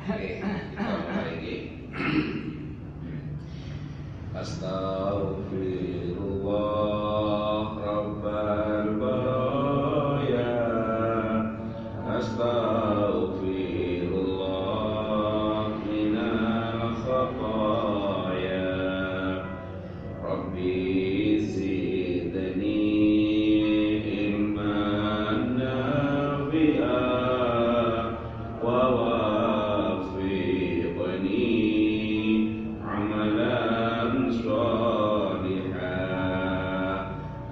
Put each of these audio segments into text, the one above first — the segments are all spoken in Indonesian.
Oke, kita mulai lagi. Astaghfirullah Rabbal baraya. Astaghfirullah minal khataya. Rabbi zidni ilman nafi'an wa wafiqni amalan sholihan.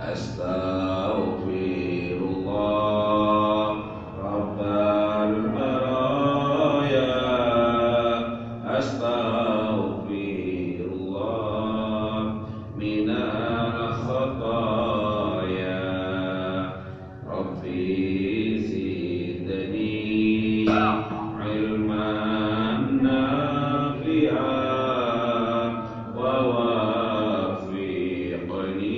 Astaghfirullah Rabbal baraya. Astaghfirullah minal khataya. Rabbi zidni ilman nafi'an wa wafiqni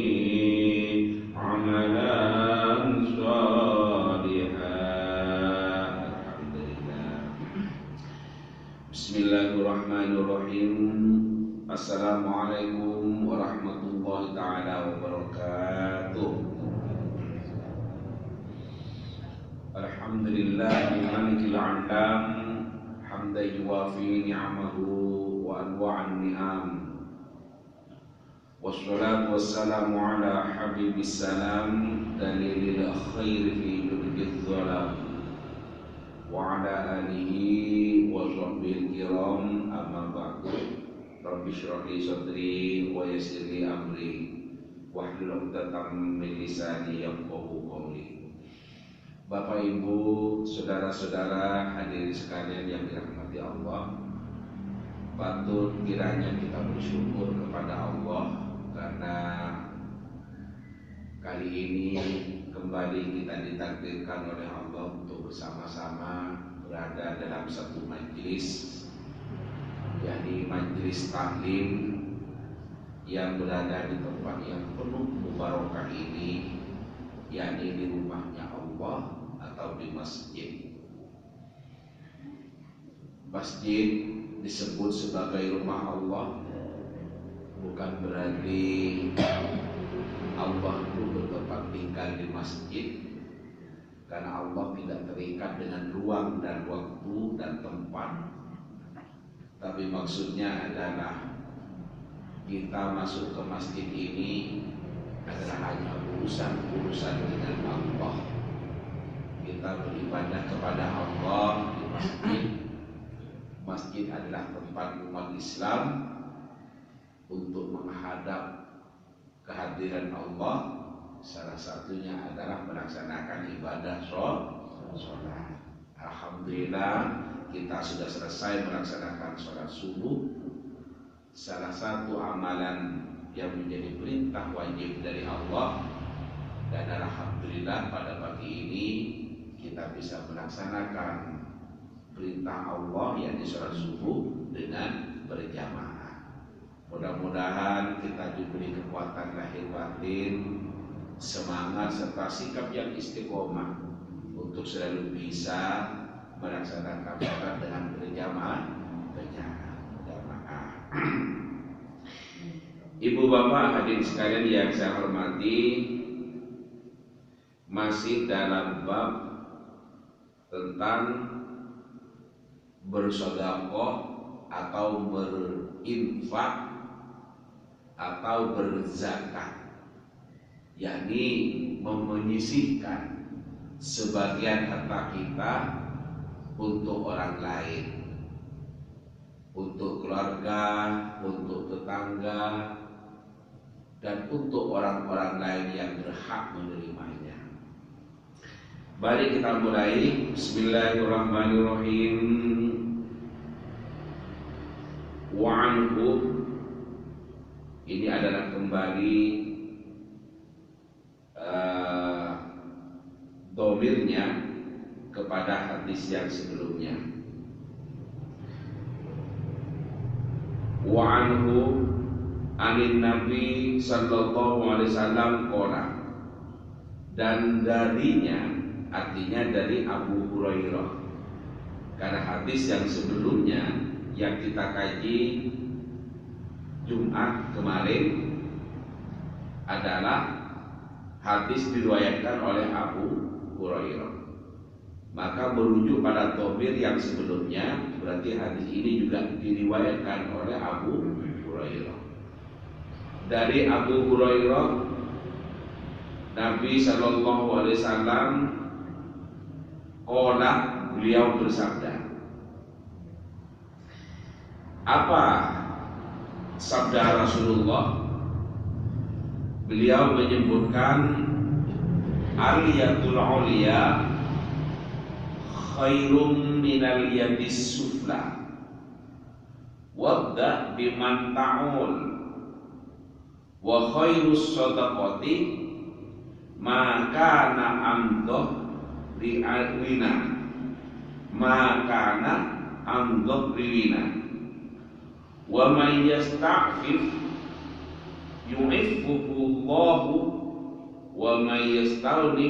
amalan sholihan. Alhamdulillah. Bismillahirrahmanirrahim. Assalamualaikum warahmatullahi ta'ala wabarakatuh. Alhamdulillah malikil alam, hamdan yuwafi ni'amahu wa anwa'an ni'am. Wassalatu wassalamu ala habibis salam, dalilil khair fi judil zalam, wa ala alihi wa sahbihi kiram, amma ba'du. Rabbi shrah li sadri wa yassir li amri wahlul 'uqdatam min lisani yafqahu qawli. Bapak Ibu, saudara-saudara hadirin sekalian yang dirahmati Allah, patut kiranya kita bersyukur kepada Allah karena kali ini kembali kita ditakdirkan oleh Allah untuk bersama-sama berada dalam satu majelis, yakni majelis taklim yang berada di tempat yang penuh mubarakah ini, yakni di rumahnya Allah atau di masjid. Masjid disebut sebagai rumah Allah bukan berarti Allah itu bertempat tinggal di masjid, karena Allah tidak terikat dengan ruang dan waktu dan tempat. Tapi maksudnya adalah kita masuk ke masjid ini adalah hanya urusan dengan Allah. Kita beribadah kepada Allah di masjid. Masjid adalah tempat umat Islam untuk menghadap kehadiran Allah. Salah satunya adalah melaksanakan ibadah sholat. Alhamdulillah kita sudah selesai melaksanakan sholat subuh, salah satu amalan yang menjadi perintah wajib dari Allah. Dan alhamdulillah pada pagi ini kita bisa melaksanakan perintah Allah, yakni sholat subuh dengan berjamaah. Mudah-mudahan kita diberi kekuatan lahir batin, semangat serta sikap yang istiqomah untuk selalu bisa melaksanakan sholat dengan berjamaah. Ibu bapak hadirin sekalian yang saya hormati, masih dalam bab tentang bersedekah atau berinfak atau berzakat, yakni menyisihkan sebagian harta kita untuk orang lain, untuk keluarga, untuk tetangga, dan untuk orang-orang lain yang berhak menerimanya. Mari kita mulai. Bismillahirrahmanirrahim. Wa anhu, ini adalah kembali domirnya kepada hadis yang sebelumnya. Wa anhu anin Nabi sallallahu alaihi wasallam qala, dan darinya artinya dari Abu Hurairah, karena hadis yang sebelumnya yang kita kaji Jumat kemarin adalah hadis diriwayatkan oleh Abu Hurairah. Maka merujuk pada dhamir yang sebelumnya, berarti hadis ini juga diriwayatkan oleh Abu Hurairah. Dari Abu Hurairah, Nabi Shallallahu Alaihi Wasallam qala, beliau bersabda. Apa sabda Rasulullah? Beliau menyebutkan al-yadul ulya khairum minal yadis sufla wabda biman ta'ul wa khairus sadaqati ma kana amdoh ri'awina ma kana amdoh ri'wina wa man yasta'fif yu'iffuhu Allahu wa man yastawni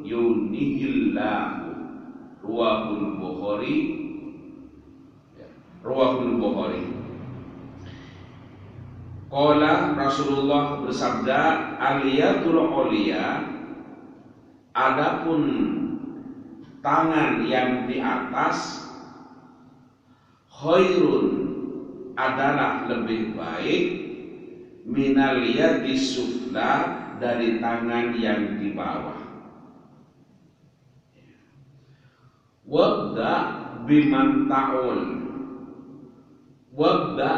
yunihillahu. Ruwahul Bukhari. Qala, Rasulullah bersabda, al-yadul ulya, adapun tangan yang di atas, khairun, adalah lebih baik, minal yadis sufla, dari tangan yang di bawah. Wabda biman ta'ul, wabda,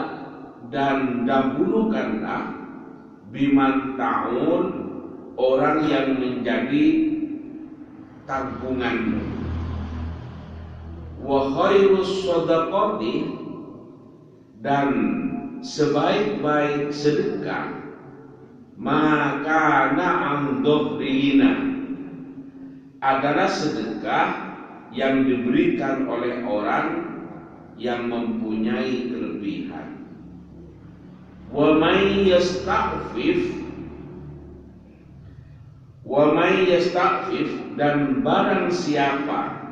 dan dahulukanlah, biman ta'ul, orang yang menjadi tanggunganmu. Wa khairus shadaqati, dan sebaik-baik sedekah, maka na'am dhuhrina, adalah sedekah yang diberikan oleh orang yang mempunyai kelebihan. Wa may yasta'fif, dan barang siapa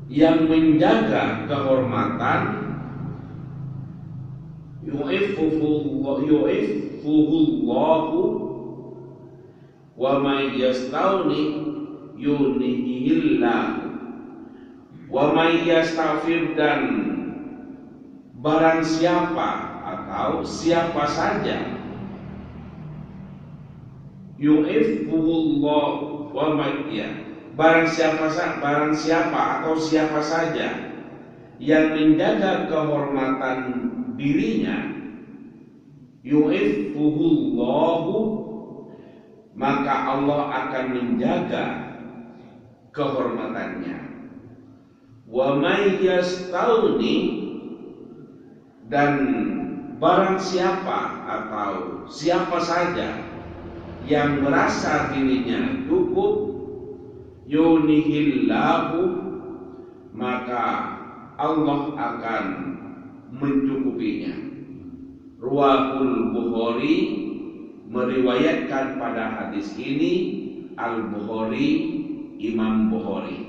yang menjaga kehormatan, yu'iffuhullahu, wa may yastawni yunihillahu, wa may yastafir, dan barang siapa atau siapa saja, yu'iffuhullah, wa may, barang siapa atau siapa saja yang menjaga kehormatan dirinya, yu'iffuhullahu, maka Allah akan menjaga kehormatannya. Wa may yastawni, dan barang siapa atau siapa saja yang merasa dirinya cukup, yunihillahu, maka Allah akan mencukupinya. Ruwahul Bukhari, meriwayatkan pada hadis ini Al-Bukhari, Imam Bukhari.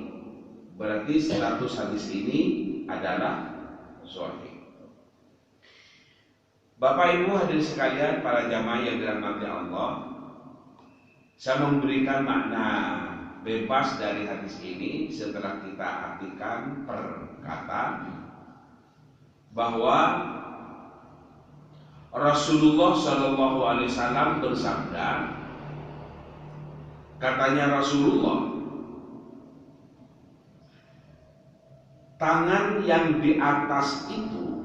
Berarti status hadis ini adalah sahih. Bapak Ibu hadirin sekalian, para jamaah yang dirahmati Allah, saya memberikan makna bebas dari hadis ini setelah kita artikan per kata, bahwa Rasulullah Shallallahu Alaihi Wasallam bersabda, katanya Rasulullah, tangan yang di atas itu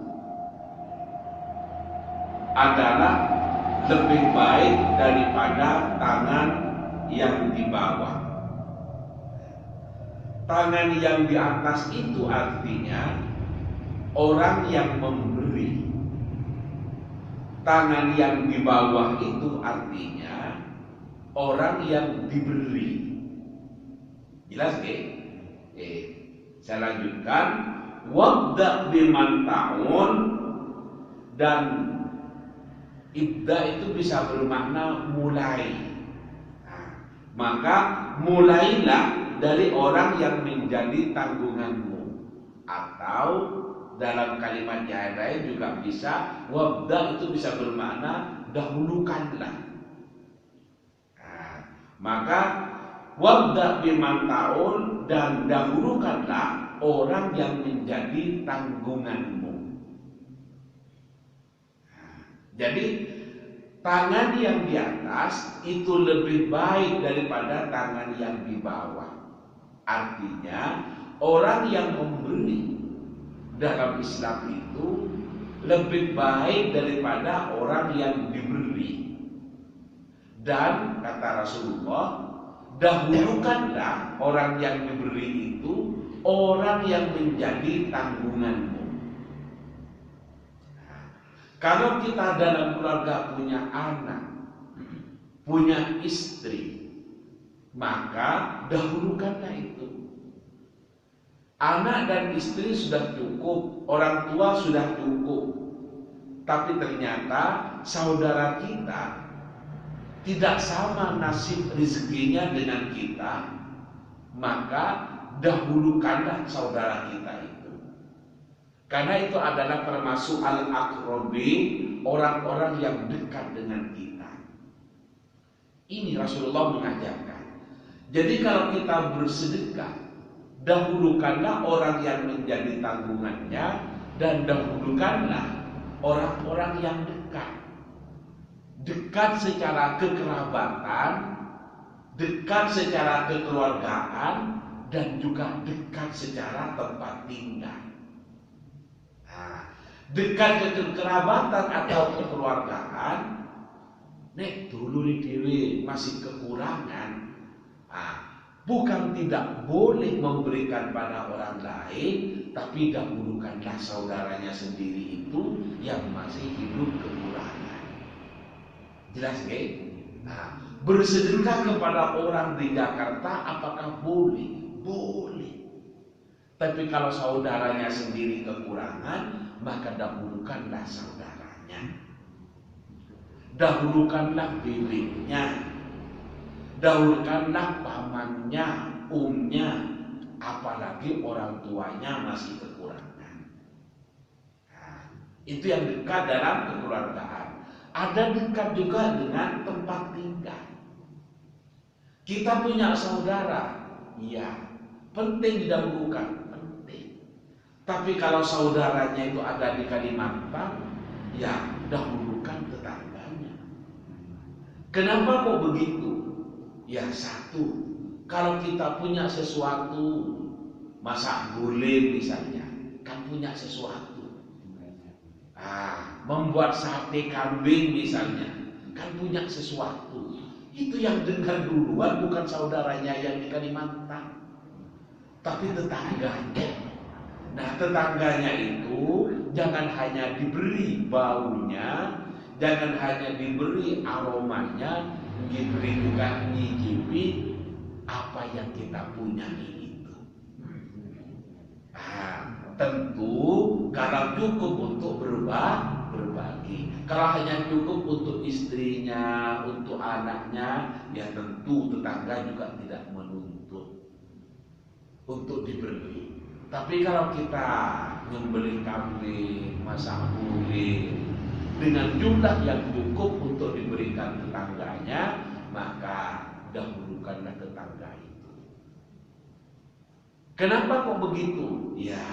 adalah lebih baik daripada tangan yang di bawah. Tangan yang di atas itu artinya orang yang memberi. Tangan yang di bawah itu artinya orang yang diberi. Jelas ke? Saya lanjutkan. Wabda biman ta'un, dan ibda itu bisa bermakna mulai. Nah, maka mulailah dari orang yang menjadi tanggunganmu. Atau dalam kalimat yang lain juga bisa, wabda itu bisa bermakna dahulukanlah. Nah, maka wabda biman taun, dan dahulukanlah orang yang menjadi tanggunganmu. Nah, jadi tangan yang di atas itu lebih baik daripada tangan yang di bawah. Artinya orang yang memberi dalam Islam itu lebih baik daripada orang yang diberi. Dan kata Rasulullah, dahulukanlah orang yang diberi itu orang yang menjadi tanggunganmu. Kalau kita dalam keluarga punya anak, punya istri, maka dahulukanlah itu. Anak dan istri sudah cukup, orang tua sudah cukup. Tapi ternyata saudara kita tidak sama nasib rezekinya dengan kita, maka dahulukanlah saudara kita itu. Karena itu adalah termasuk al-aqrabi, orang-orang yang dekat dengan kita. Ini Rasulullah mengajarkan. Jadi kalau kita bersedekah, dahulukanlah orang yang menjadi tanggungannya, dan dahulukanlah orang-orang yang dekat. Dekat secara kekerabatan, dekat secara kekeluargaan, dan juga dekat secara tempat tinggal. Dekat kekerabatan atau kekeluargaan, nek dulu dewe masih kekurangan, bukan tidak boleh memberikan pada orang lain, tapi dahulukanlah saudaranya sendiri itu yang masih hidup kekurangan. Jelas nggak? Bersedekah kepada orang di Jakarta apakah boleh? Boleh. Tapi kalau saudaranya sendiri kekurangan, maka dahulukanlah saudaranya, dahulukanlah bibinya, dahulukanlah pamannya, umnya, apalagi orang tuanya masih kekurangan. Nah, itu yang dekat dalam kekeluargaan. Ada dekat juga dengan tempat tinggal. Kita punya saudara, ya penting didahulukan. Tapi kalau saudaranya itu ada di Kalimantan, ya dahulukan tetangganya. Kenapa kok begitu? Ya satu, kalau kita punya sesuatu, masak gulai misalnya, kan punya sesuatu. Membuat sate kambing misalnya, kan punya sesuatu. Itu yang dengar duluan bukan saudaranya yang di Kalimantan, tapi tetangganya. Nah, tetangganya itu jangan hanya diberi baunya, jangan hanya diberi aromanya, diberi juga nyicipi apa yang kita punya itu. Tentu kalau cukup untuk berbagi. Kalau hanya cukup untuk istrinya, untuk anaknya, ya tentu tetangga juga tidak menuntut untuk diberi. Tapi kalau kita membeli kambing, masak gulai dengan jumlah yang cukup untuk diberikan tetangganya, maka dahulukanlah tetangga itu. Kenapa kok begitu? Ya,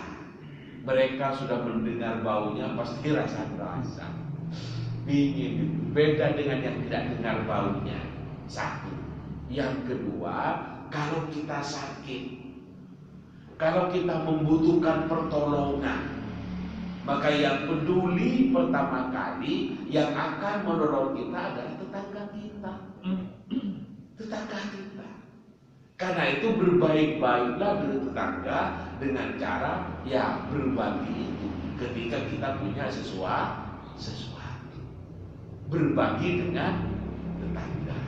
mereka sudah mendengar baunya pasti rasa-rasa ingin. Beda dengan yang tidak dengar baunya. Satu. Yang kedua, kalau kita sakit, kalau kita membutuhkan pertolongan, maka yang peduli pertama kali yang akan menolong kita adalah tetangga kita. Tetangga kita. Karena itu berbaik-baiklah dengan tetangga dengan cara ya berbagi itu ketika kita punya sesuatu. Berbagi dengan tetangga.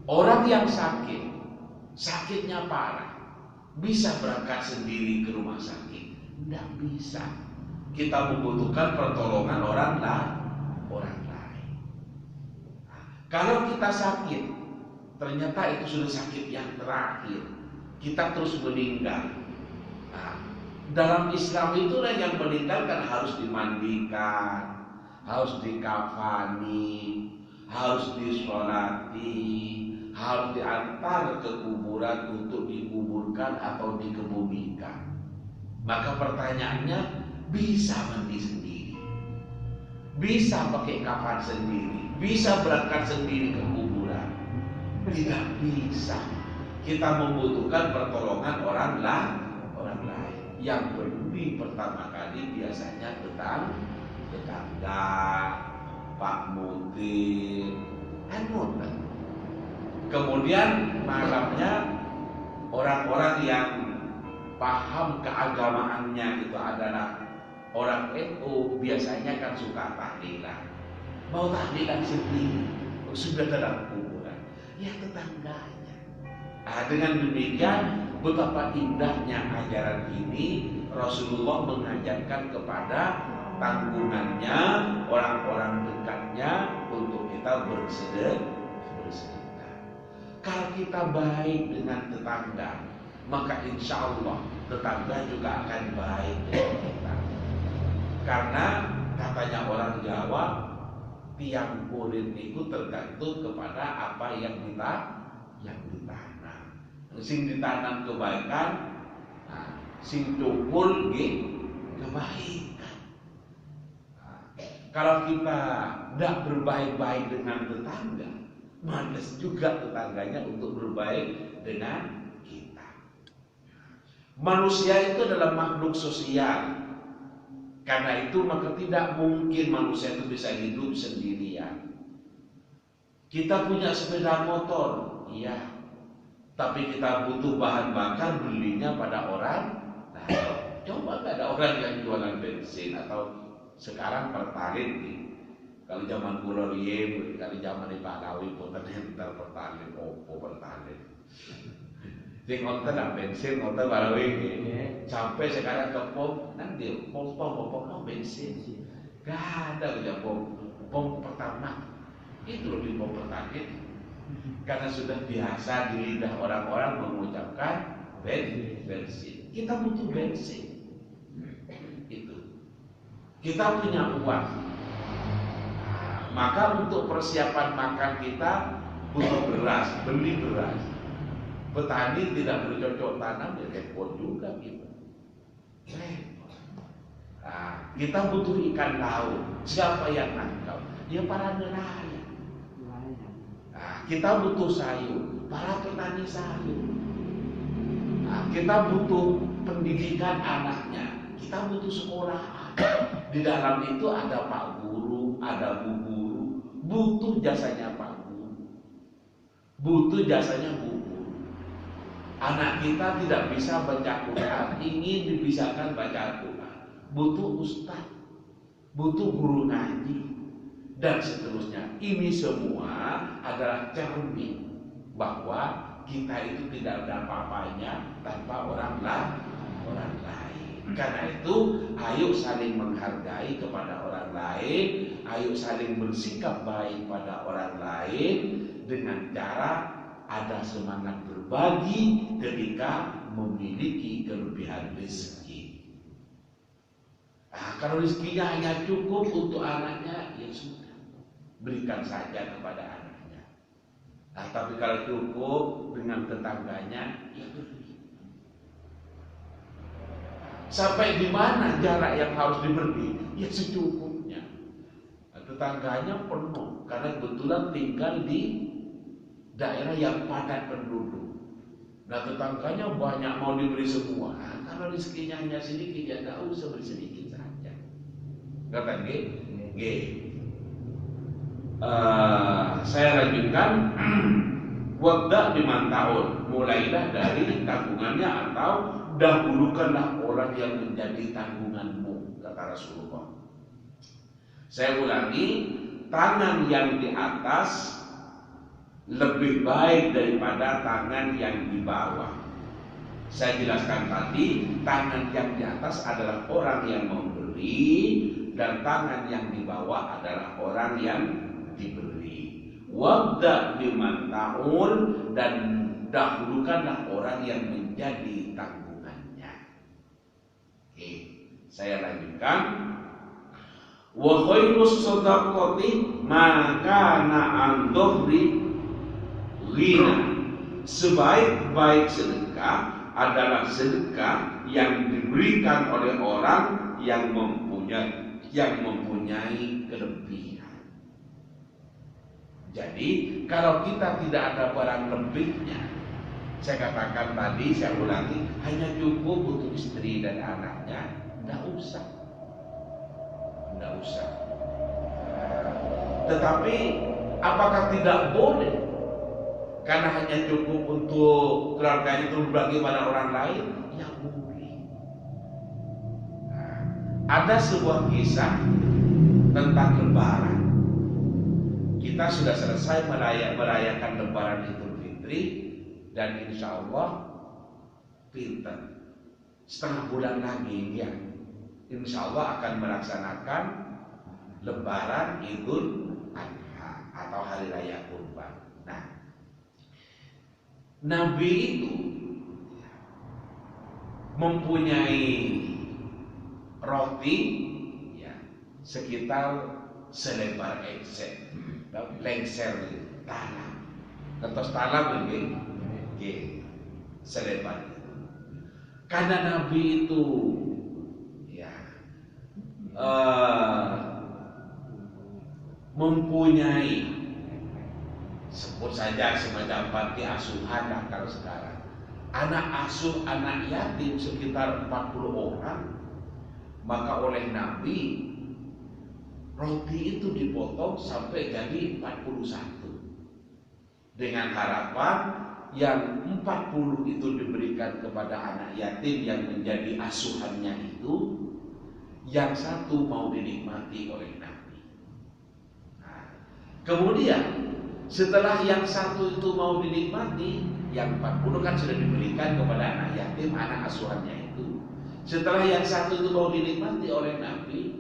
Orang yang sakit, sakitnya parah, bisa berangkat sendiri ke rumah sakit? Tidak bisa. Kita membutuhkan pertolongan orang lain. Kalau kita sakit, ternyata itu sudah sakit yang terakhir, kita terus meninggal. Nah, dalam Islam itulah yang meninggal kan harus dimandikan, harus dikafani, harus disolati, harus diantar ke kuburan untuk dikuburkan atau dikebumikan. Maka pertanyaannya, bisa mandi sendiri, bisa pakai kafan sendiri, bisa berangkat sendiri ke kuburan? Tidak bisa. Kita membutuhkan pertolongan orang lain. Yang peduli pertama kali biasanya tetangga, Pak Mutir, kemudian malamnya orang-orang yang paham keagamaannya itu adalah orang NU, biasanya kan suka tahlilan. Mau tahlilan sendiri, sudah dalam kuburan, ya tetangganya. Nah, dengan demikian betapa indahnya ajaran ini. Rasulullah mengajarkan kepada tanggungannya, orang-orang dekatnya untuk kita bersedekah. Kalau kita baik dengan tetangga, maka insya Allah tetangga juga akan baik dengan kita. Karena katanya orang Jawa, tiang kulit itu tergantung kepada apa yang ditanam. Sing ditanam kebaikan, sing tukul kebaikan. Kalau kita tidak berbaik-baik dengan tetangga, malas juga tetangganya untuk berbaik dengan kita. Manusia itu adalah makhluk sosial. Karena itu maka tidak mungkin manusia itu bisa hidup sendirian. Kita punya sepeda motor, iya, tapi kita butuh bahan bakar, belinya pada orang. Nah, coba nggak ada orang yang jualan bensin atau sekarang pertalite nih. Kalau zaman kulo riyen, kalau zaman di Balawi pun ada yang pertalite, opo pertalite. Sing onten nak bensin, onten Balawi ini. Sampai sekarang ke pom, nanti pom bensin. Gak ada punya pom pertama. Itu lebih pom pertalite. Karena sudah biasa di lidah orang-orang mengucapkan bensin. Kita butuh bensin. Itu. Kita punya uang. Maka untuk persiapan makan kita butuh beras, beli beras. Petani tidak bercocok tanam, ya repot juga kita. Kita butuh ikan laut. Siapa yang nangkap? Ya para nelayan. Kita butuh sayur, para petani sayur. Kita butuh pendidikan anaknya, kita butuh sekolah. Di dalam itu ada Pak Guru, ada Bu Guru, butuh jasanya Pak Guru, butuh jasanya Bu Guru. Anak kita tidak bisa baca Quran, ingin dibisakan baca Quran, butuh ustaz, butuh guru ngaji, dan seterusnya. Ini semua adalah cermin bahwa kita itu tidak ada apa-apanya tanpa orang lain. Karena itu, ayo saling menghargai kepada orang lain, ayo saling bersikap baik pada orang lain dengan cara ada semangat berbagi ketika memiliki kelebihan rezeki. Kalau rezekinya hanya cukup untuk anaknya, ya sudah, berikan saja kepada anaknya. Tapi kalau cukup dengan tetangganya, ya beri. Sampai di mana jarak yang harus diberi? Ya secukupnya. Tetangganya penuh karena kebetulan tinggal di daerah yang padat penduduk. Nah, tetangganya banyak, mau diberi semua. Kalau rezekinya hanya sedikit, ya tidak usah beri sedikit saja. Kata G. Saya lanjutkan. Wabda 5 tahun, mulailah dari tanggungannya atau dahulukanlah orang yang menjadi tanggunganmu, kata Rasulullah. Saya ulangi, tangan yang di atas lebih baik daripada tangan yang di bawah. Saya jelaskan tadi, tangan yang di atas adalah orang yang memberi dan tangan yang di bawah adalah orang yang diberi. Wabda biman ta'ul, dan dahulukanlah orang yang menjadi tanggungannya. Oke, saya lanjutkan. Wa khairus shadaqati ma kana an dhuhri ghina. Sebaik-baik sedekah adalah sedekah yang diberikan oleh orang yang mempunyai kelebihan. Jadi kalau kita tidak ada barang lebihnya, saya katakan tadi, saya ulangi, hanya cukup untuk istri dan anaknya, tidak usah. Tetapi apakah tidak boleh? Karena hanya cukup untuk keluarga itu berbagi pada orang lain, ya boleh. Ada sebuah kisah tentang Lebaran. Kita sudah selesai merayakan Lebaran Idul Fitri, dan insya Allah setengah bulan lagi ya, insya Allah akan melaksanakan Lebaran Idul Adha atau Hari Raya Kurban. Nah, Nabi itu mempunyai roti ya, sekitar selebar lengser tanah. Kertas tanah begini, selebar itu. Karena Nabi itu ya mempunyai, sebut saja semacam panti asuhan lah kalau sekarang. Anak asuh, anak yatim sekitar 40 orang. Maka oleh Nabi, roti itu dipotong sampai jadi 41. Dengan harapan yang 40 itu diberikan kepada anak yatim yang menjadi asuhannya itu, yang satu mau dinikmati oleh Nabi. Nah, kemudian setelah yang satu itu mau dinikmati, yang 40 kan sudah diberikan kepada anak yatim, anak asuhannya itu. Setelah yang satu itu mau dinikmati oleh Nabi,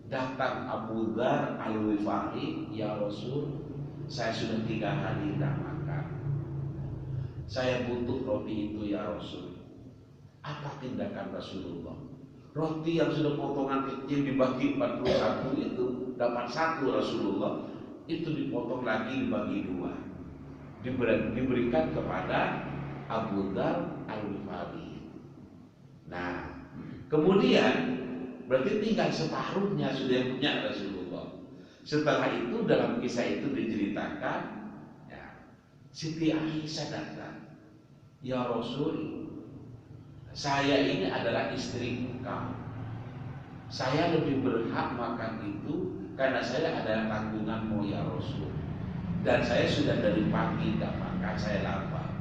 datang Abu Dzar Al-Ghifari, ya Rasul, saya sudah 3 hari tidak makan. Saya butuh roti itu ya Rasul. Apa tindakan Rasulullah? Roti yang sudah potongan kecil dibagi 41 itu dapat 1 Rasulullah, itu dipotong lagi dibagi 2, diberikan kepada Abu Dzar Al-Ghifari. Nah, kemudian berarti tinggal separuhnya sudah punya Rasulullah. Setelah itu dalam kisah itu diceritakan, ya, Siti Aisyah datang, ya Rasul, saya ini adalah istri engkau. Saya lebih berhak makan itu karena saya adalah tanggunganmu ya Rasul. Dan saya sudah dari pagi tidak makan, saya lapar.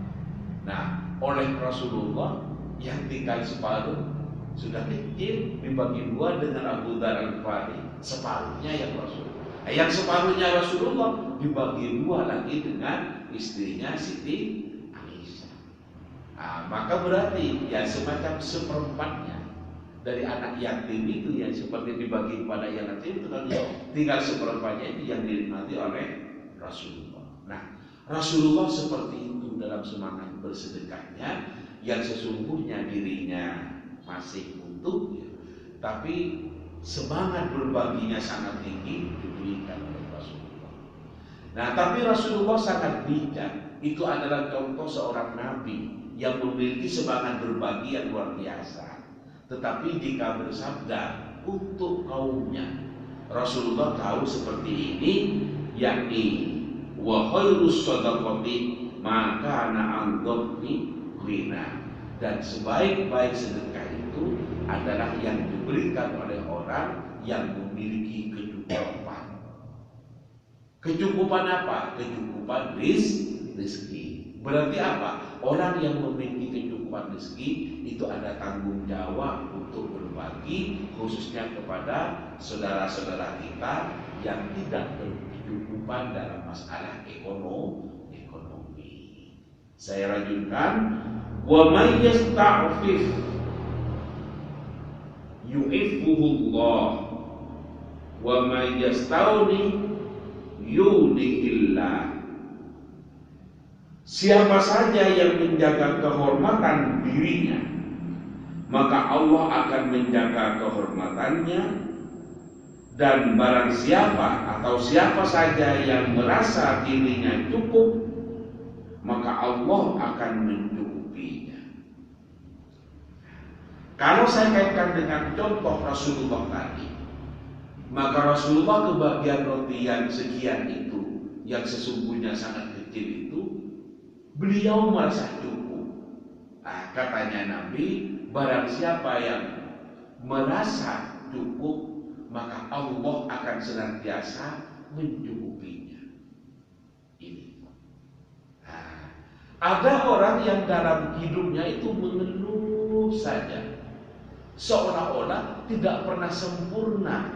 Nah, oleh Rasulullah yang tinggal separuh sudah kecil dibagi 2 dengan Abu Dzar Al-Ghifari, separuhnya yang Rasul. Yang separuhnya Rasulullah dibagi 2 lagi dengan istrinya Siti Aisyah. Nah, maka berarti ya semacam seperempatnya dari anak yatim itu yang seperti dibagi kepada yang yatim itu kan, tinggal seperempatnya itu yang dinikmati oleh Rasulullah. Nah, Rasulullah seperti itu dalam semangat bersedekahnya, yang sesungguhnya dirinya masih utuh, ya, tapi semangat berbaginya sangat tinggi diberikan oleh Rasulullah. Nah, tapi Rasulullah sangat bijak. Itu adalah contoh seorang nabi yang memiliki semangat berbagi yang luar biasa. Tetapi jika bersabda untuk kaumnya, Rasulullah tahu seperti ini, yakni wa khairus shadaqati ma kana an dhurri ghina. Dan sebaik-baik sedekah itu adalah yang diberikan oleh orang yang memiliki kecukupan. Kecukupan apa? Kecukupan rezeki. Berarti apa? Orang yang memiliki kecukupan rezeki itu ada tanggung jawab untuk berbagi, khususnya kepada saudara-saudara kita yang tidak berkecukupan dalam masalah ekonomi. Saya lanjutkan, wa may yasta'fif yu'iffuhullah wa may yastawni yunihillah. Siapa saja yang menjaga kehormatan dirinya, maka Allah akan menjaga kehormatannya. Dan barang siapa atau siapa saja yang merasa dirinya cukup, maka Allah akan mencukupinya. Kalau saya kaitkan dengan contoh Rasulullah tadi, maka Rasulullah kebagian roti yang sekian itu, yang sesungguhnya sangat kecil itu, beliau merasa cukup. Katanya Nabi, barang siapa yang merasa cukup, maka Allah akan senantiasa mencukupinya. Ini. Ada orang yang dalam hidupnya itu mengeluh saja, seolah-olah tidak pernah sempurna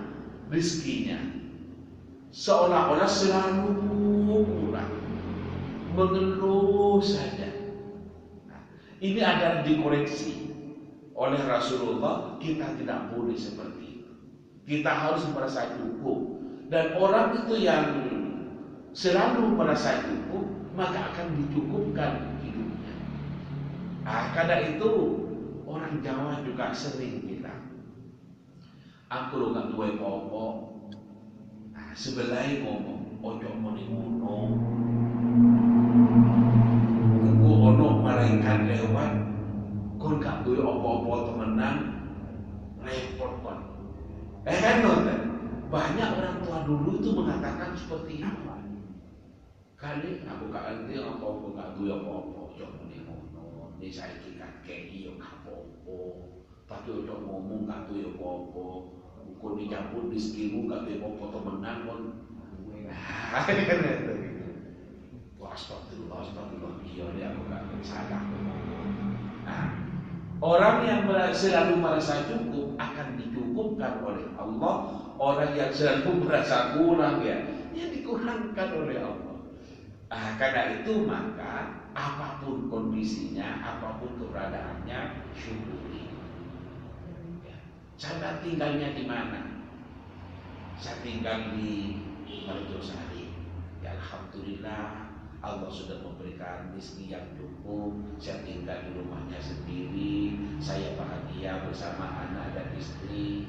rezekinya, seolah-olah selalu kurang, mengeluh saja. Ini adalah dikoreksi oleh Rasulullah. Kita tidak boleh seperti itu. Kita harus merasa cukup. Dan orang itu yang selalu merasa cukup, maka akan dicukupkan hidupnya. Karena itu orang Jawa juga sering bilang, aku lo gak duwe apa-apa. Sebelah ngomong, ojo muni ngono. Engko ono malaikat lewat, kon gak duwe apa-apa temenan, repot kon. Kan banyak orang tua dulu itu mengatakan seperti itu. Kali aku gak ngerti apa-apa, gak duwe apa-apa, ojo muni ngono. Nek saiki kakek yo gak apa-apa. Tapi ojo ngomong gak duwe apa-apa. Kau dicampur rezekimu gak duwe apa-apa temenan kon. Astagfirullah, astagfirullah. Iya, aku gak salah. Orang yang selalu merasa cukup akan dicukupkan oleh Allah. Orang yang selalu merasa kurang ya dikurangkan oleh Allah. Karena itu maka apapun kondisinya, apapun keberadaannya, syukuri. Saya tinggalnya di mana? Saya tinggal di Merjosari. Ya alhamdulillah, Allah sudah memberikan rezeki yang cukup. Saya tinggal di rumahnya sendiri. Saya bahagia bersama anak dan istri.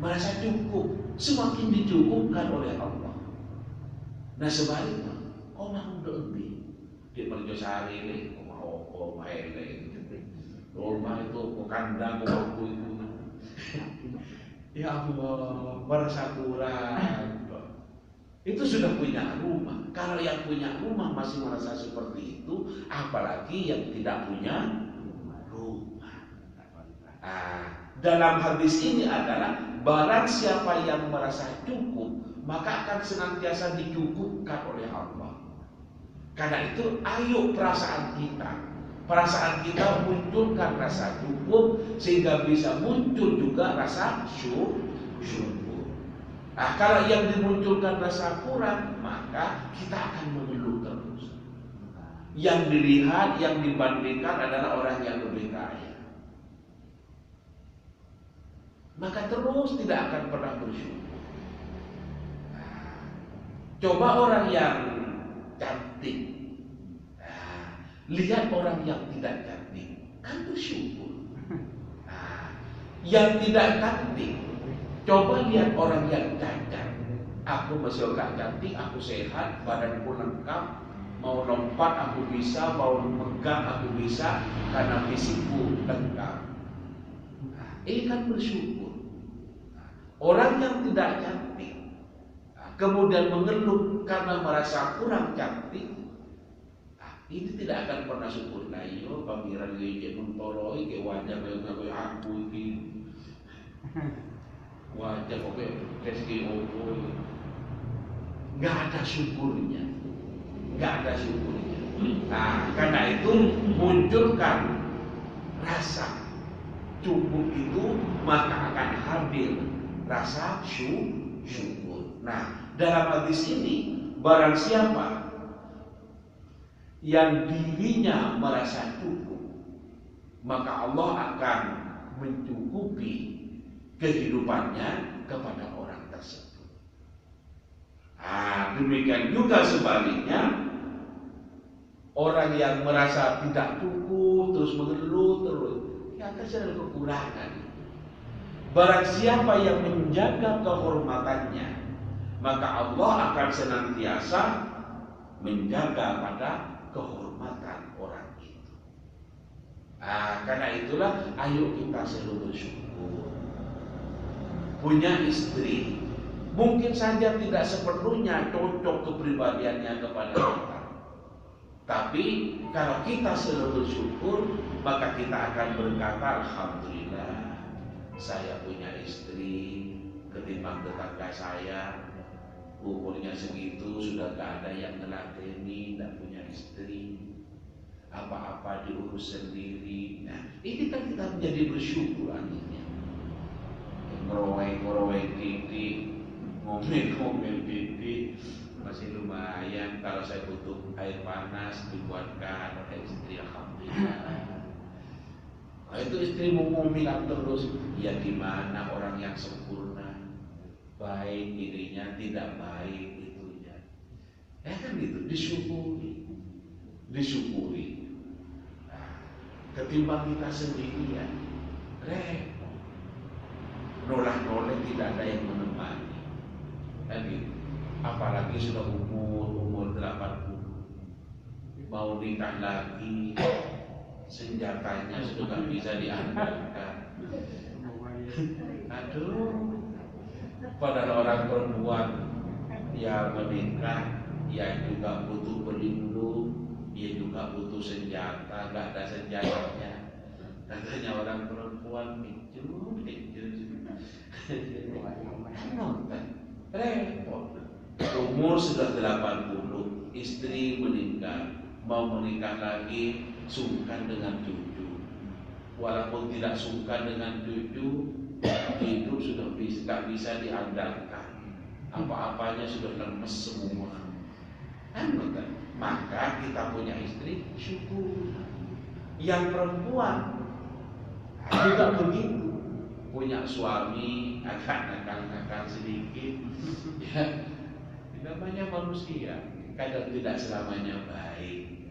Merasa cukup, semakin dicukupkan oleh Allah. Nah sebaliknya, orang udah lebih di Merjosari ini, kok mahele, rumah itu kok kandang, kok aku itu. Ya Allah, merasa kurang. Itu sudah punya rumah. Kalau yang punya rumah masih merasa seperti itu, apalagi yang tidak punya rumah. Dalam hadis ini adalah barang siapa yang merasa cukup, maka akan senantiasa dicukupkan oleh Allah. Karena itu ayo perasaan kita munculkan rasa cukup, sehingga bisa muncul juga rasa syukur. Kalau yang dimunculkan rasa kurang, maka kita akan mengeluh terus. Yang dilihat, yang dibandingkan adalah orang yang lebih kaya, maka terus tidak akan pernah bersyukur. Coba orang yang cantik, lihat orang yang tidak cantik, kan bersyukur. Yang tidak cantik, coba lihat orang yang cacat. Aku masih gak cantik, aku sehat, badanku lengkap, mau lompat aku bisa, mau megang aku bisa, karena fisikku lengkap. Ini kan bersyukur. Orang yang tidak cantik kemudian mengeluh karena merasa kurang cantik, ini tidak akan pernah syukur. Nah iyo pangeran iki mentoloi ke wajah kaya aku iki. Wajah kok rezeki opo. Enggak ada syukurnya. Enggak ada syukurnya. Karena itu munculkan rasa cukup itu, maka akan hadir rasa syukur. Nah, dalam hadis ini, barang siapa yang dirinya merasa cukup, maka Allah akan mencukupi kehidupannya kepada orang tersebut. Demikian juga sebaliknya, orang yang merasa tidak cukup terus mengeluh terus, ya akan selalu kekurangan. Barang siapa yang menjaga kehormatannya, maka Allah akan senantiasa menjaga pada kehormatan orang itu. Karena itulah, ayo kita selalu bersyukur. Punya istri, mungkin saja tidak sepenuhnya cocok kepribadiannya kepada kita. Tapi kalau kita selalu bersyukur, maka kita akan berkata, alhamdulillah, saya punya istri, ketimbang tetangga saya umurnya segitu sudah gak ada yang ngeladeni, gak punya istri, apa-apa diurus sendiri. Nah, ini kan kita menjadi bersyukur akhirnya. Ngeroweng titik, ngomel titik, masih lumayan. Kalau saya butuh air panas dibuatkan oleh istri, alhamdulillah. Nah, itu istri mau ngomel terus, ya gimana orang yang sempurna, baik dirinya, tidak baik itunya. Kan gitu, disyukuri. Nah, ketimbang kita sendirian, repot. Noleh tidak ada yang menemani. Kan gitu. Apalagi sudah umur 80, mau nikah lagi, senjatanya sudah gak bisa diandalkan. Aduh, padahal orang perempuan yang menikah, ya juga butuh pelindung, dia juga butuh senjata, gak ada senjatanya. Katanya orang perempuan kecil, repot. Umur sudah 80, istri meninggal, mau menikah lagi, sungkan dengan cucu. Walaupun tidak sungkan dengan cucu, hidup sudah gak bisa diandalkan. Apa-apanya sudah lemes semua. Maka kita punya istri, syukur. Yang perempuan juga begitu, punya suami agak nakal-nakal sedikit, ya namanya manusia, kadang tidak selamanya baik.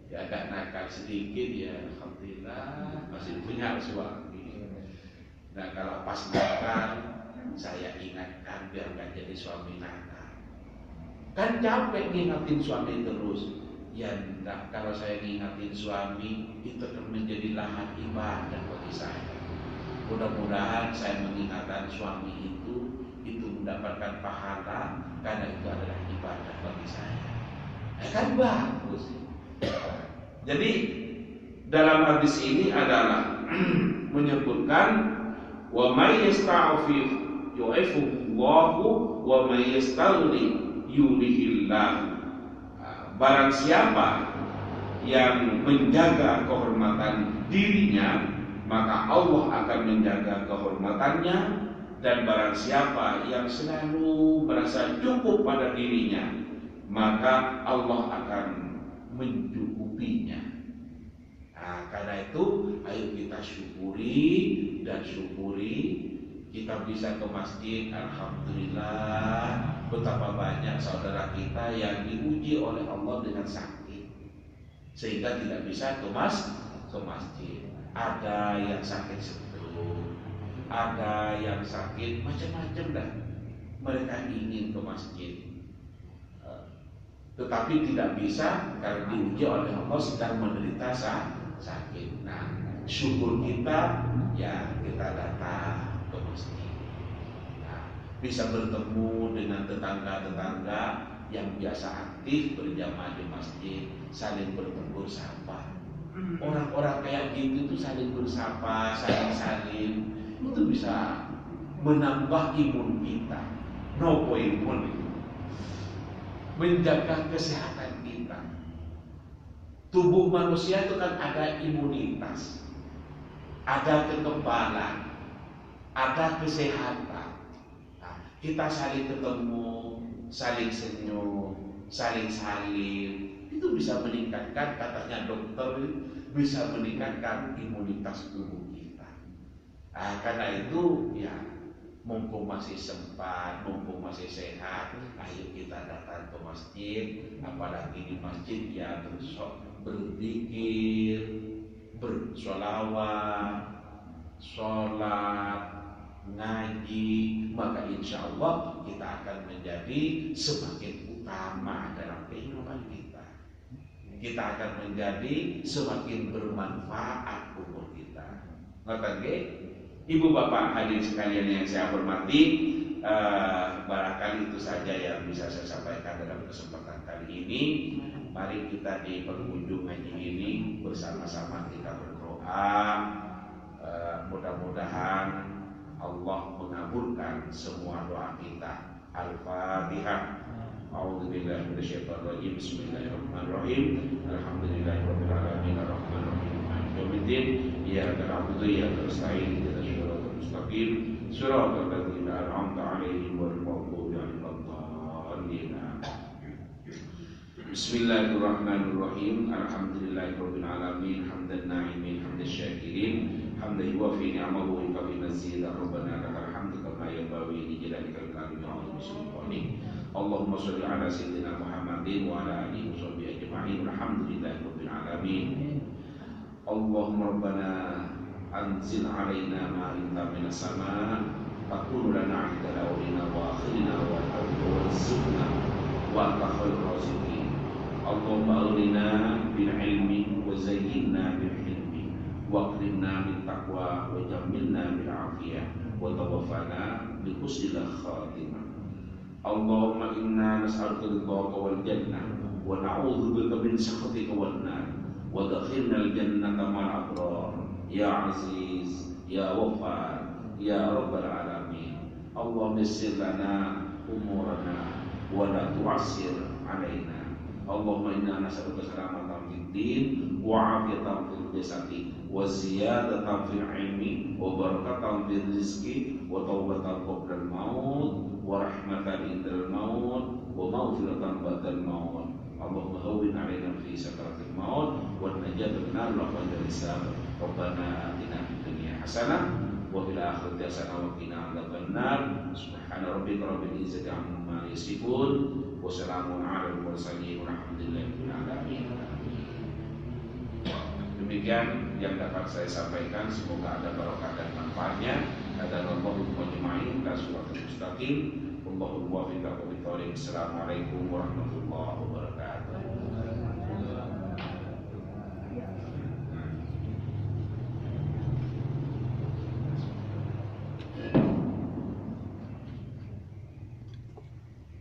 Ya agak nakal sedikit, ya alhamdulillah masih punya suami. Nah kalau pas nakal, saya ingatkan biar gak jadi suami nakal. Kan capek ngingatin suami terus. Ya enggak, kalau saya ngingatin suami, itu akan menjadi lahan ibadah bagi saya. Mudah-mudahan saya mengingatkan suami itu mendapatkan pahala, karena itu adalah ibadah bagi saya. Kan bagus. Jadi dalam hadis ini adalah menyebutkan wa may yasta'fif yu'ifullahu wa may yastaghni yurihillah. Barang siapa yang menjaga kehormatan dirinya, maka Allah akan menjaga kehormatannya. Dan barang siapa yang selalu merasa cukup pada dirinya, maka Allah akan mencukupinya. Karena itu ayo kita syukuri dan syukuri. Kita bisa ke masjid, alhamdulillah. Betapa banyak saudara kita yang diuji oleh Allah dengan sakit, sehingga tidak bisa ke masjid. Ada yang sakit stroke, ada yang sakit macam-macam dah. Mereka ingin ke masjid, tetapi tidak bisa karena diuji oleh Allah sedang menderita sakit. Nah, syukur kita, ya kita datang ke masjid. Nah, bisa bertemu dengan tetangga-tetangga yang biasa aktif berjamaah di masjid, saling bertegur sapa. Orang-orang kayak gitu itu saling bersapa, saling itu bisa menambah imun kita. Nopo imun itu menjaga kesehatan kita. Tubuh manusia itu kan ada imunitas, ada kekebalan, ada kesehatan. Nah, kita saling ketemu, saling senyum, saling salin, itu bisa meningkatkan, katanya dokter, bisa meningkatkan imunitas tubuh kita. Karena itu ya mumpung masih sempat, mumpung masih sehat, ayo kita datang ke masjid. Apalagi di masjid ya berzikir, bersolawat, sholat, ngaji, maka insya Allah kita akan menjadi semakin utama dalam kehidupan kita. Kita akan menjadi semakin bermanfaat umur kita. Ngerti? Ibu bapak hadirin sekalian yang saya hormati, barangkali itu saja yang bisa saya sampaikan dalam kesempatan kali ini. Mari kita di penghujung ngaji ini bersama-sama kita berdoa. Mudah-mudahan Allah mengabulkan semua doa kita. Al-Fatihah. A'udzubillahi minasyaitonirrajim. Bismillahirrahmanirrahim. Alhamdulillahirabbil alamin arrahmanirrahim. Yaumiddin. Iyyaka na'budu wa iyyaka nasta'in. Ihdinas siratal mustaqim. Siratal ladzina an'amta 'alaihim ghairil maghdubi 'alaihim waladdallin. Bismillahirrahmanirrahim. Alhamdulillahirabbil alamin. Hamdan na'imin, hamdan syakirin, hamdan yuwafi ni'amahu wa yukafi mazidah. Rabbana lakal hamdu kama yanbaghi li jalalika wal ikram wa Allahumma shalli ala sayyidina Muhammadin wa ala alihi wa sahbihi ajma'in. Alhamdulillahirabbil alamin. Allahumma rabbana anzil alaina ma'inta minas sama' fakun lana 'inda awlina wa akhirina wa warzuqna wa anta khairur raziqin. Allahumma aghnina bil ilmi wa zayyinna bil hilmi wa akrimna bil taqwa wa jammilna bil afiyah wa tawaffana bi husnil khatimah. Allahumma inna nas'aluka ridhaka wal jannah wa na'udzubika min sakhatika wan nar wa adkhilna al jannata ma'al abrar ya aziz ya waffar ya rabbal alamin. Allahumma yassir lana umurana wa la tu'assir alaina. Allahumma inna nas'aluka salamatan fid din wa 'afiyatan fil jasadi wa ziyadatan fil ilmi wa barakatan fil rizqi wa taubatan qabla al maut wa rahmatan indal maut wa maghfiratan ba'dal maut. Allahumma hawwin 'alaina fi sakaratil maut wa najatan min nar wa hisab. Rabbana atina fid dunya hasanah wa fil akhirati hasanah wa qina adzabannar. Subhana rabbika rabbil izzati amma yasifun. Wassalamun ala al-mursalin walhamdulillahi alamin. Demikian yang dapat saya sampaikan, semoga ada barokah dan manfaatnya. Hadanallahu ajma'in ila siratal mustaqim. Wallahu muwaffiq ila aqwamit thoriq. Assalamualaikum warahmatullahi wabarakatuh.